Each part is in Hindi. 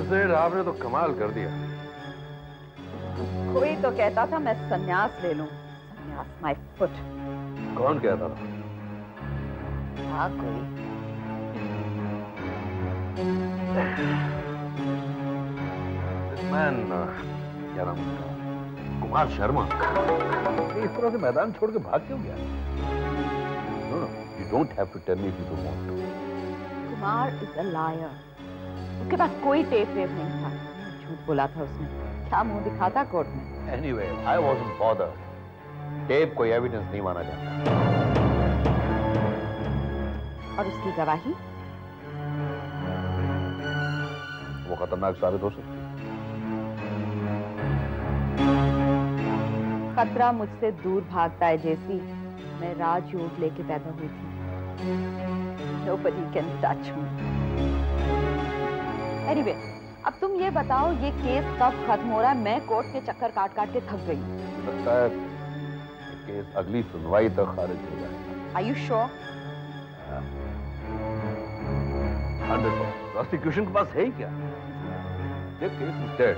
सेठ, आपने तो कमाल कर दिया। कोई तो कहता था मैं संन्यास ले लूं। संन्यास माय फुट। कौन कहता था? हाँ कोई। मैन, क्या नाम उसका? कुमार शर्मा। इस तरह से मैदान छोड़ के भाग क्यों गया? No no, you don't have to tell me if you don't want to. Kumar is a liar. उसके पास कोई टेप वेप नहीं था। झूठ बोला था उसने। क्या मुंह दिखाता कोर्ट में? Anyway, I wasn't bothered. Tape कोई एविडेंस नहीं माना जाता। और उसकी गवाही? वो खतरनाक साबित हो सकती है। खतरा मुझसे दूर भागता है जैसी। मैं राजयोग लेके पैदा हुई थी। Nobody can touch me. Anyway, अब तुम ये बताओ ये केस कब खत्म हो रहा है? मैं कोर्ट के चक्कर काट काट के थक गई। लगता है केस अगली सुनवाई तक खारिज हो जाएगा। Are you sure? 100%। प्रोसिक्यूशन के पास है ही क्या? ये केस इज डेड।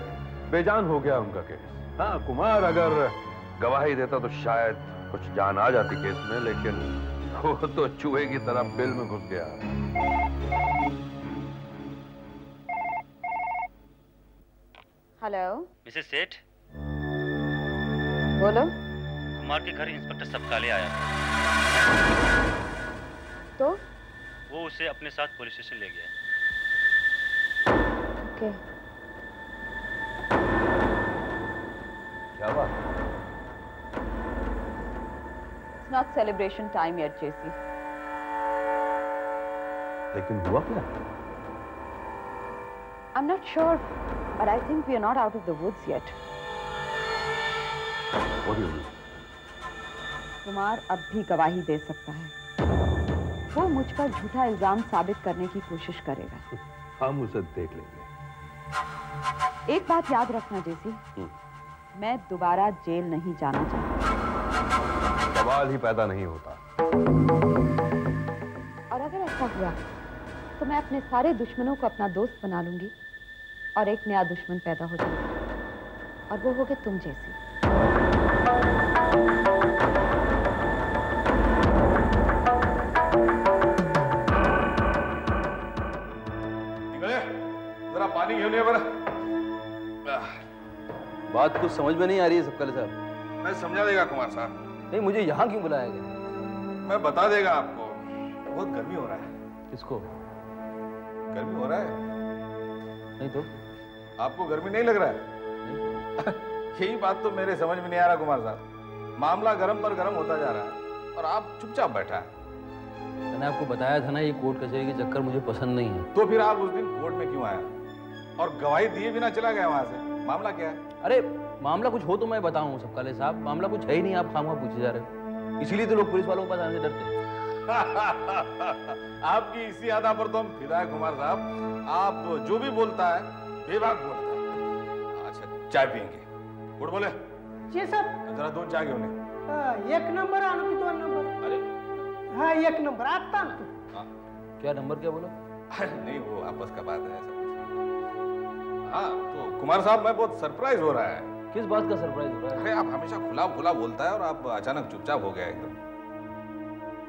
बेजान हो गया उनका केस। हाँ, कुमार अगर गवाही देता तो शायद कुछ जान आ जाती केस में, लेकिन वो तो चूहे की तरह बिल में घुस गया। हेलो मिसेस सेठ, बोलो। कुमार के घर इंस्पेक्टर सबकाले आया था। तो वो उसे अपने साथ पुलिस स्टेशन ले गया। ओके। क्या बात? It's not celebration time yet, JC. लेकिन हुआ क्या? I'm not sure, but I think we are not out of the woods yet. What do you mean? Kumar अब भी गवाही दे सकता है। वो मुझ पर झूठा इल्जाम साबित करने की कोशिश करेगा। हम उसे देख लेंगे। एक बात याद रखना जेसी, मैं दोबारा जेल नहीं जाना चाहती। सवाल ही पैदा नहीं होता। और अगर ऐसा हुआ तो मैं अपने सारे दुश्मनों को अपना दोस्त बना लूंगी और एक नया दुश्मन पैदा हो जाएगा, और वो होगे तुम जैसी। जरा पानी घेने पर। बात कुछ समझ में नहीं आ रही है सबकाले साहब। मैं समझा देगा कुमार साहब। नहीं, मुझे यहाँ क्यों बुलाया गया? मैं बता देगा आपको। बहुत गर्मी हो रहा है। किसको? गर्मी हो रहा है? नहीं तो। आपको गर्मी नहीं लग रहा है? यही बात तो मेरे समझ में नहीं आ रहा कुमार साहब। मामला गर्म पर गर्म होता जा रहा है और आप चुपचाप बैठा है। मैंने आपको बताया था ना, ये कोर्ट कचहरी के चक्कर मुझे पसंद नहीं है। तो फिर आप उस दिन कोर्ट में क्यों आया और गवाही दिए बिना चला गया वहां से? मामला क्या है? अरे मामला कुछ हो तो मैं बताऊं सबकाले साहब। मामला कुछ है ही नहीं, आप खामखा पूछे जा रहे हो। इसीलिए तो लोग पुलिस वालों के पास आने से डरते हैं। आपकी इसी अदा पर तो हम फिदा है कुमार साहब। आप जो भी बोलता है बेबाक बोलता है। अच्छा, चाय पियेंगे? गुड बोले जी सर। जरा 2 चाय घेऊन ये। 1 नंबर आणू की 2 नंबर? अरे हाँ 1 नंबर आता तू। क्या नंबर क्या बोला? नहीं, वो आपस का बात है, ऐसा कुछ। हाँ तो कुमार साहब, मैं बहुत सरप्राइज हो रहा है। किस बात का सरप्राइज हो रहा है? अरे आप हमेशा खुला खुला बोलता है और आप अचानक चुपचाप हो गया एकदम।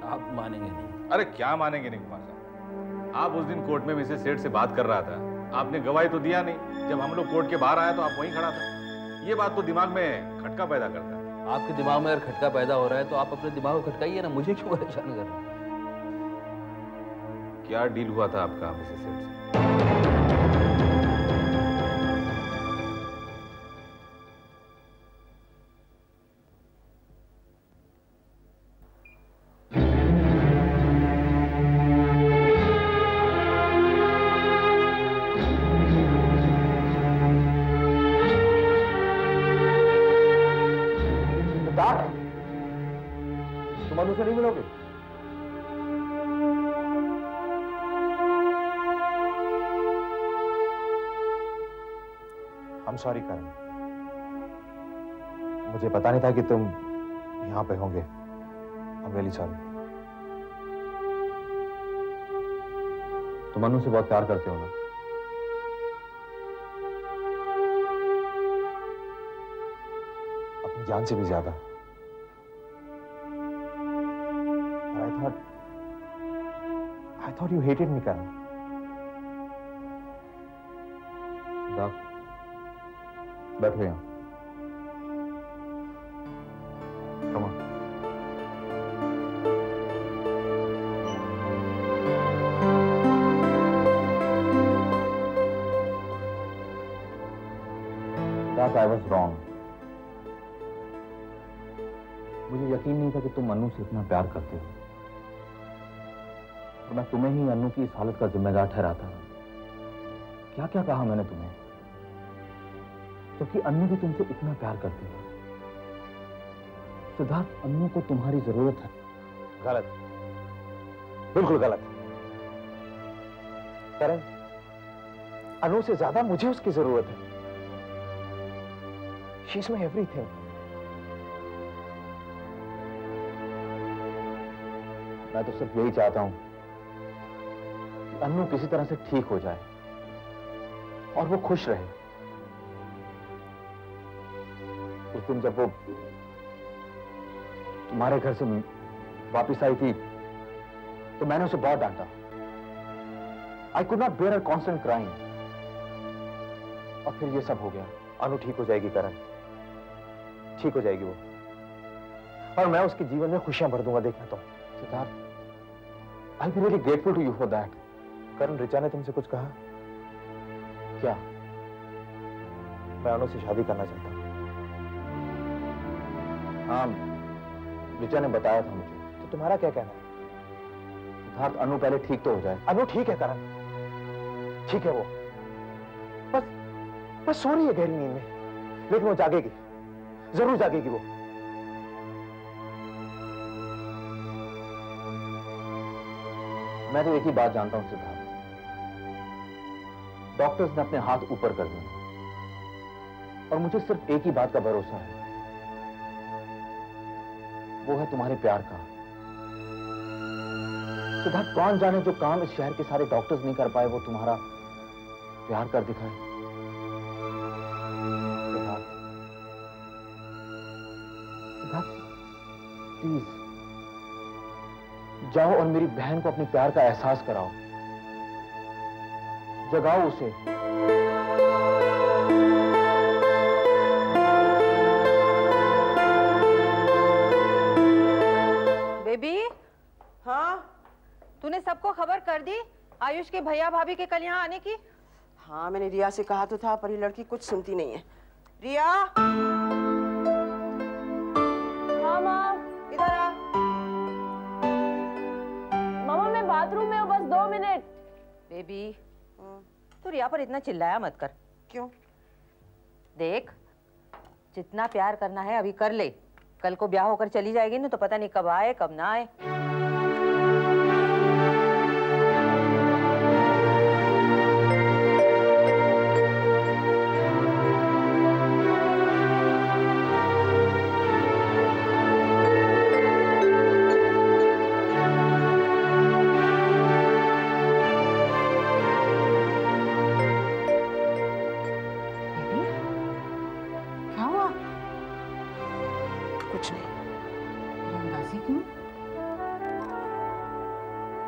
आप मानेंगे नहीं। अरे क्या मानेंगे नहीं कुमार साहब? आप उस दिन कोर्ट में मिसेस सेठ से बात कर रहा था, आपने गवाही तो दिया नहीं। जब हम लोग कोर्ट के बाहर आए तो आप वहीं खड़ा था। ये बात तो दिमाग में खटका पैदा करता है। आपके दिमाग में अगर खटका पैदा हो रहा है तो आप अपने दिमाग को खटकाइए ना, मुझे क्यों परेशान कर रहे हैं? क्या डील हुआ था आपका मिसेस सेठ से? तुम मनु से नहीं मिलोगे? I'm sorry करण, मुझे पता नहीं था कि तुम यहाँ पे होंगे। I'm really sorry। तुम मनु से बहुत प्यार करते हो ना? जान से भी ज्यादा। I thought you hated me, Karan. बैठो यहाँ। Come on. That I was wrong. मुझे यकीन नहीं था कि तुम अनु से इतना प्यार करते हो। और मैं तुम्हें ही अनु की इस हालत का जिम्मेदार ठहराता हूं। क्या क्या कहा मैंने तुम्हें, क्योंकि अनु भी तुमसे इतना प्यार करती है। सिद्धार्थ, अनु को तुम्हारी जरूरत है। गलत, बिल्कुल गलत। करण, अनु से ज्यादा मुझे उसकी जरूरत है। She is my everything. मैं तो सिर्फ यही चाहता हूं कि अनु किसी तरह से ठीक हो जाए और वो खुश रहे। उस दिन जब वो तुम्हारे घर से वापिस आई थी तो मैंने उसे बहुत डांटा। I could not bear her constant crying. और फिर ये सब हो गया। अनु ठीक हो जाएगी करण, ठीक हो जाएगी वो, और मैं उसके जीवन में खुशियां भर दूंगा, देखना तुम। Siddharth, I be really grateful to you for that. Karan, Richa ने तुमसे कुछ कहा क्या? मैं अनु से शादी करना चाहता हूं। हाँ, रिचा ने बताया था मुझे। तो तुम्हारा क्या कहना है? सिद्धार्थ, अनु पहले ठीक तो हो जाए। अनु ठीक है करण, ठीक है वो, बस सो रही है गहरी नींद में, लेकिन वो जागेगी, जरूर जागेगी वो। मैं तो एक ही बात जानता हूं सिद्धार्थ, डॉक्टर्स ने अपने हाथ ऊपर कर दिए और मुझे सिर्फ एक ही बात का भरोसा है, वो है तुम्हारे प्यार का। सिद्धार्थ, कौन जाने जो काम इस शहर के सारे डॉक्टर्स नहीं कर पाए वो तुम्हारा प्यार कर दिखाए। सिद्धार्थ, प्लीज जाओ और मेरी बहन को अपने प्यार का एहसास कराओ, जगाओ उसे। बेबी, हाँ तूने सबको खबर कर दी आयुष के भैया भाभी के कल यहाँ आने की? हाँ, मैंने रिया से कहा तो था, पर ये लड़की कुछ सुनती नहीं है। रिया, हाँ माँ। इधर आ। मामा, मैं बाथरूम में हूँ, बस 2 मिनट। बेबी, तू रिया पर इतना चिल्लाया मत कर। क्यों? देख, जितना प्यार करना है अभी कर ले, कल को ब्याह होकर चली जाएगी ना तो पता नहीं कब आए कब ना आए।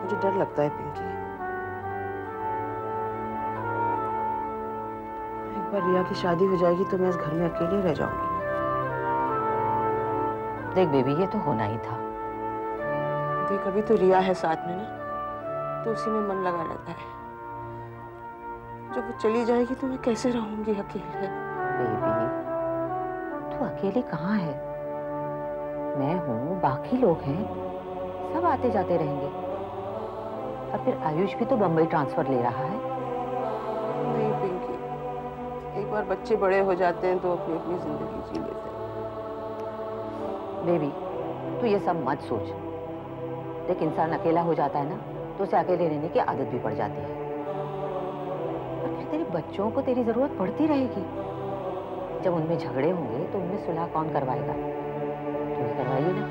मुझे डर लगता है पिंकी। एक बार रिया की शादी हो जाएगी तो मैं इस घर में अकेली रह जाऊंगी। देख बेबी, ये तो होना ही था। देख, अभी तो रिया है साथ में ना, तो उसी में मन लगा रहता है। जब वो चली जाएगी तो मैं कैसे रहूंगी अकेले? बेबी, तू अकेली कहाँ है? मैं हूँ, बाकी लोग हैं, सब आते जाते रहेंगे। और फिर आयुष भी तो बम्बई ट्रांसफर ले रहा है। नहीं पिंकी, एक बार बच्चे बड़े हो जाते हैं तो अपनी अपनी जिंदगी जी लेते हैं। बेबी, तू ये सब मत सोच। देख, इंसान अकेला हो जाता है ना तो उसे अकेले रहने की आदत भी पड़ जाती है। और फिर तेरे बच्चों को तेरी जरूरत पड़ती रहेगी। जब उनमें झगड़े होंगे तो उनमें सुलह कौन करवाएगा? तू ही करवाइए ना।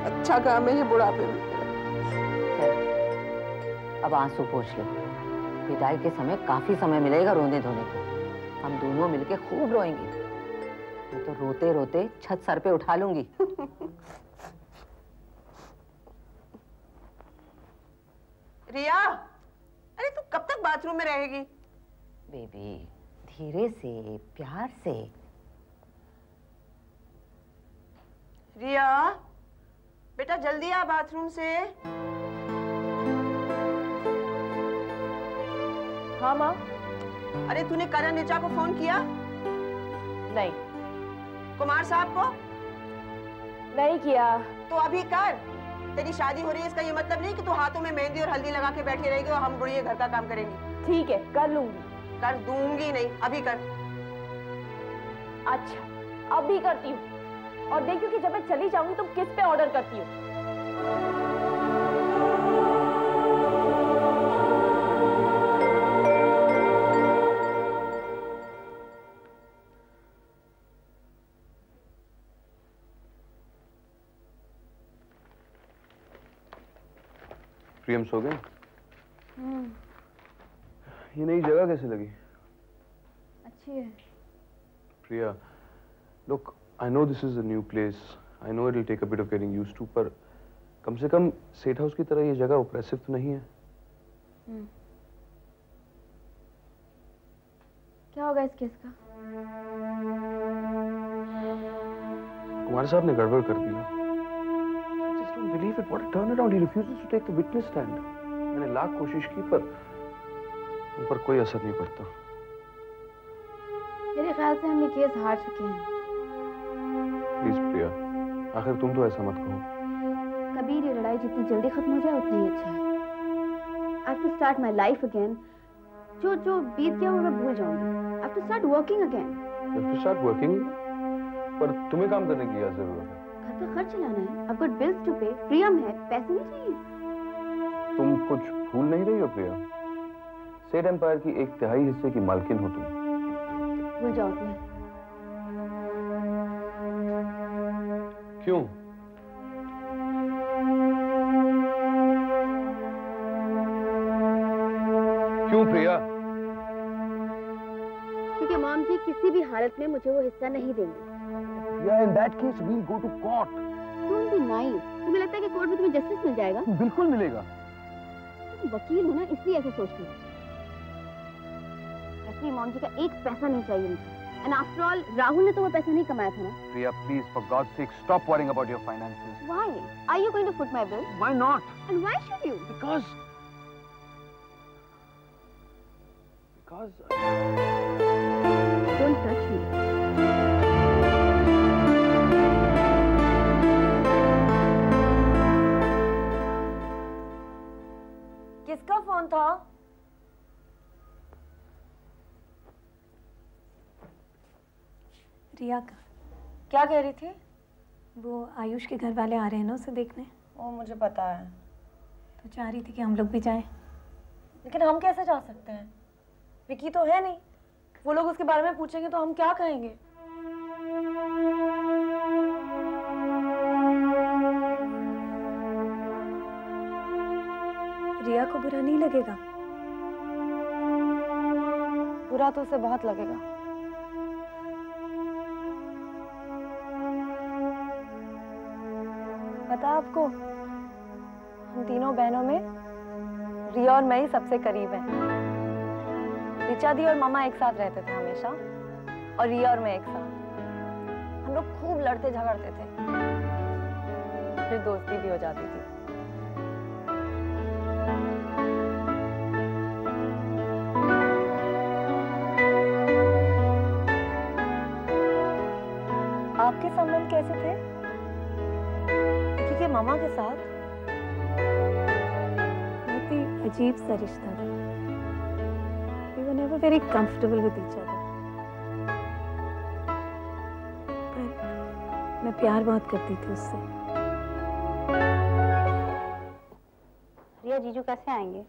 अच्छा काम है ये बुढ़ापे में। अब आंसू पोंछ ले। विदाई के समय काफी समय मिलेगा रोने धोने को। हम दोनों मिलके खूब रोएंगे। मैं तो रोते रोते छत सर पे उठा लूंगी। रिया, अरे तू कब तक बाथरूम में रहेगी? बेबी धीरे से, प्यार से। रिया, बेटा जल्दी आ बाथरूम से। हाँ माँ। अरे तूने करण ऋचा को फोन किया? नहीं। कुमार साहब को? नहीं किया। तो अभी कर। तेरी शादी हो रही है इसका ये मतलब नहीं कि तू हाथों में मेहंदी और हल्दी लगा के बैठी रहेगी और हम बुढ़िया घर का काम करेंगे। ठीक है, कर लूंगी। कर दूंगी नहीं, अभी कर। अच्छा, अभी करती हूँ। और देखियो कि जब मैं चली जाऊंगी तो किस पे ऑर्डर करती हूँ। प्रियम सो गए? ये नई जगह कैसे लगी? अच्छी है। प्रिया, look, I know this is a new place. I know it'll take a bit of getting used to, पर कम से कम सेठ हाउस की तरह ये जगह ऑप्रेसिव तो नहीं है। क्या होगा इस केस का? कुमार साहब ने गड़बड़ कर दी ना। I just don't believe it. What a turnaround! He refuses to take the witness stand. मैंने लाख कोशिश की पर उन पर कोई असर नहीं पड़ता। मेरे ख्याल से हम ये केस हार चुके हैं। प्लीज प्रिया, आखिर तुम तो ऐसा मत कहो। कबीर, ये लड़ाई जितनी जल्दी खत्म हो जाए उतना ही अच्छा है। I have to start my life again. जो बीत गया वो मैं भूल जाऊंगी। I have to start working again. You have to start working? पर तुम्हें काम करने की क्या जरूरत है? घर का खर्च चलाना है। I've got bills to pay. प्रियम है, पैसे नहीं चाहिए। तुम कुछ भूल नहीं रही हो प्रिया? सेठ एम्पायर की 1/3 हिस्से की मालकिन हो तुम। भूल जाओ तुम्हें। क्यों? क्यों प्रिया? क्योंकि मॉम जी किसी भी हालत में मुझे वो हिस्सा नहीं देंगे। Yeah, in that case we'll go to court. Don't be naive. तुम्हें लगता है कि कोर्ट में तुम्हें जस्टिस मिल जाएगा? बिल्कुल मिलेगा। तुम वकील हो ना, इसलिए ऐसे सोचती हो। असली मॉम जी का एक पैसा नहीं चाहिए मुझे। And after all, राहुल ने तो वो पैसा नहीं कमाया था ना? Priya, please, for God's sake, stop worrying about your finances. Why? Are you going to foot my bill? Why not? And why should you? Because Don't touch me. किसका फोन था? रिया का। क्या कह रही थी? वो आयुष के घर वाले आ रहे हैं ना उसे देखने। वो मुझे पता है। तो चाह रही थी कि हम लोग भी जाएं। लेकिन हम कैसे जा सकते हैं? विकी तो है नहीं। वो लोग उसके बारे में पूछेंगे तो हम क्या कहेंगे? रिया को बुरा नहीं लगेगा? बुरा तो उसे बहुत लगेगा। पता आपको, हम तीनों बहनों में रिया और मैं ही सबसे करीब हैं। ऋचा दी और मामा एक साथ रहते थे हमेशा, और रिया और मैं एक साथ। हम लोग खूब लड़ते झगड़ते थे, फिर दोस्ती भी हो जाती थी। आपके संबंध कैसे थे? विकी के मामा के साथ? बहुत ही अजीब सा रिश्ता था। We were never very comfortable with each other. पर मैं प्यार बहुत करती थी उससे। रिया, जीजू कैसे आएंगे?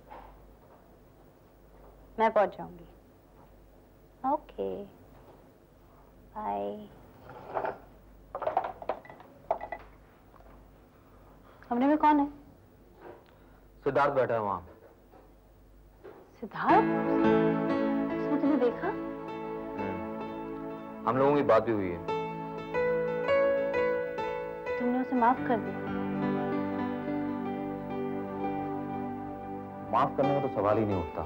मैं पहुंच जाऊंगी। Okay, bye. कमरे में कौन है? सिद्धार्थ बैठा है वहां। सिद्धार्थ? उसने तुम्हें देखा? हम लोगों की बात भी हुई है। तुमने उसे माफ कर दिया। माफ करने का तो सवाल ही नहीं उठता।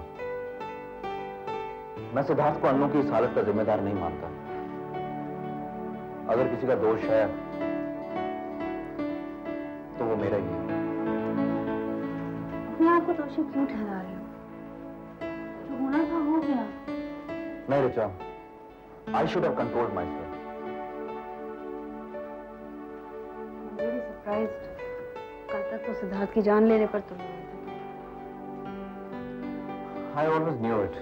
मैं सिद्धार्थ को अन्नू की इस हालत का जिम्मेदार नहीं मानता। अगर किसी का दोष है तो वो मेरा ही है। अपने आप को दोषी क्यों ठहरा रहे हो? जो होना था हो गया। नहीं Richa, I should have controlled my self. Very surprised. कल तक तो सिद्धार्थ की जान लेने पर तुम रहे थे। I always knew it.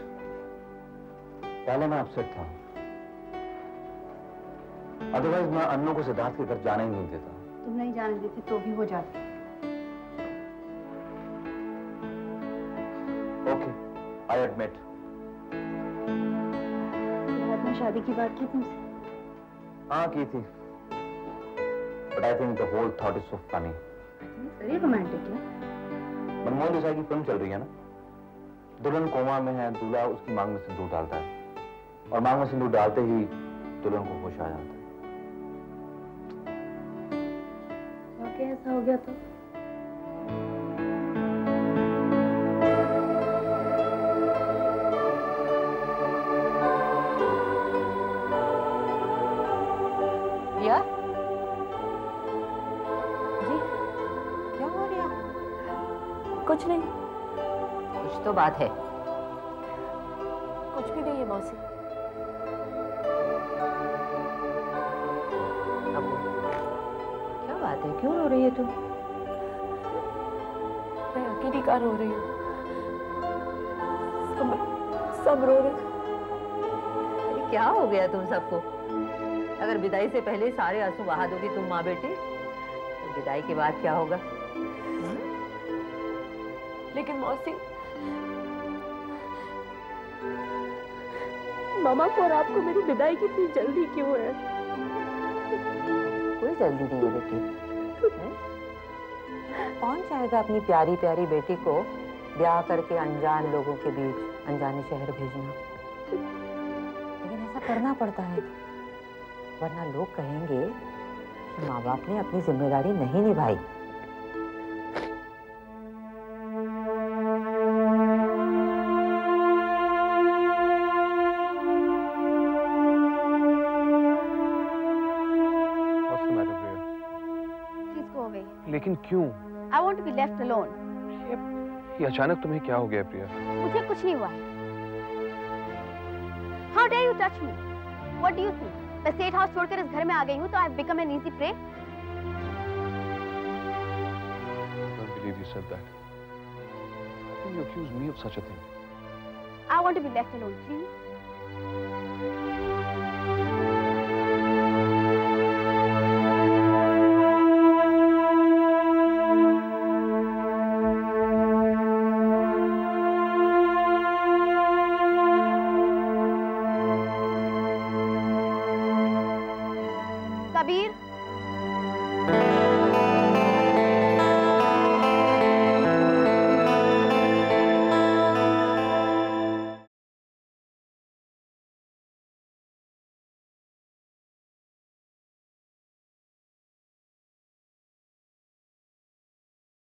पहले मैं अपसेट था, अदरवाइज मैं अन्नू को सिद्धार्थ के घर जाने ही नहीं देता। तुम नहीं जाने देते तो भी हो जाती। Okay, I admit. सिद्धार्थ ने शादी की बात की तुमसे? हाँ की थी, but I think the whole thought is so funny. Very romantic है। मनमोहन देसाई की फिल्म चल रही है ना, दुल्हन कोमा में है, दूल्हा उसकी मांग में सिंदूर डालता है और मांग में सिंदूर डालते ही दुल्हन को होश आ जाता है। वाकई ऐसा हो गया तो? रिया? जी? क्या हो रिया? कुछ नहीं। कुछ तो बात है। कुछ भी नहीं है मौसी। अब क्या बात है, क्यों रो रही है तू? मैं अकेली का रो रही हूँ। सब रो रहे। अरे क्या हो गया तुम सबको? अगर विदाई से पहले सारे आंसू बहा दोगी तुम माँ बेटी, तो विदाई के बाद क्या होगा? लेकिन मौसी, मामा को और आपको मेरी विदाई की इतनी जल्दी क्यों है? कोई जल्दी नहीं है बेटी। कौन चाहेगा अपनी प्यारी प्यारी बेटी को ब्याह करके अनजान लोगों के बीच अनजाने शहर भेजना? लेकिन ऐसा करना पड़ता है, वरना लोग कहेंगे कि माँ बाप ने अपनी जिम्मेदारी नहीं निभाई। लेकिन क्यों? I want to be left alone. ये अचानक तुम्हें क्या हो गया प्रिया? मुझे कुछ नहीं हुआ है। How dare you touch me? What do you think? मैं स्टेट हाउस छोड़कर इस घर में आ गई हूँ तो I have become an easy prey? I don't believe you said that. How can you accuse me of such a thing? I want to be left alone, please.